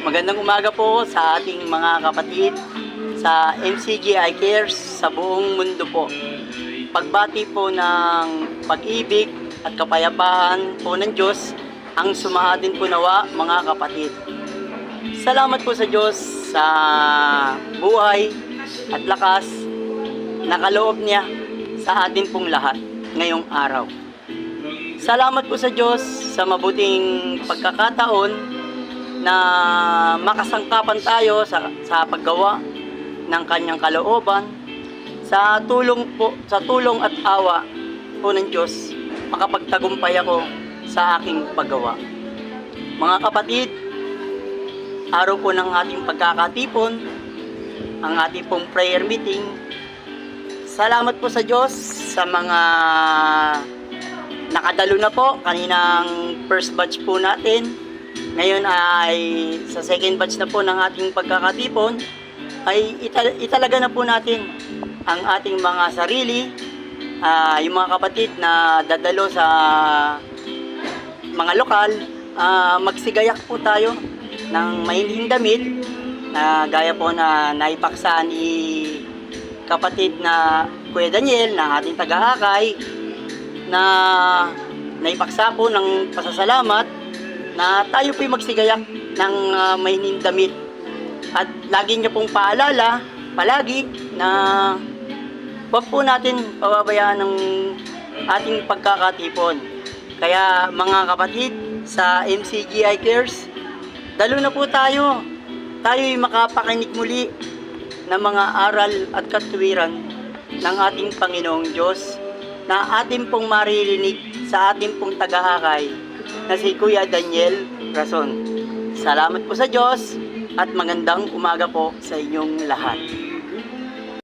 Magandang umaga po sa ating mga kapatid sa MCG Eye Cares sa buong mundo po. Pagbati po ng pag-ibig at kapayapaan po ng Diyos ang sumahatin po nawa mga kapatid. Salamat po sa Diyos sa buhay at lakas na kaloob niya sa atin pong lahat ngayong araw. Salamat po sa Diyos sa mabuting pagkakataon na makasangkapan tayo sa paggawa ng kanyang kalooban, sa tulong at awa po ng Diyos, makapagtagumpay ako sa aking paggawa. Mga kapatid, araw po ng ating pagkakatipon, ang ating pong prayer meeting. Salamat po sa Diyos sa mga nakadalo na po, kaninang first batch po natin. Ngayon ay sa second batch na po ng ating pagkakatipon, ay italaga na po natin ang ating mga sarili, yung mga kapatid na dadalo sa mga lokal, magsigayak po tayo ng mahinhing damit na gaya po na naipaksa ni kapatid na Kuya Daniel na ating taga-akay, na naipaksa po ng pasasalamat na tayo po'y magsigayak ng mahinhing damit. At lagi niyo pong paalala palagi na huwag po natin pababayaan ng ating pagkakatipon. Kaya mga kapatid sa MCG Eye Cares, dalo na po tayo. Tayo'y makapakinig muli ng mga aral at katuwiran ng ating Panginoong Diyos na ating pong maririnig sa ating pong taga-akay na si Kuya Daniel Rason. Salamat po sa Diyos at magandang umaga po sa inyong lahat.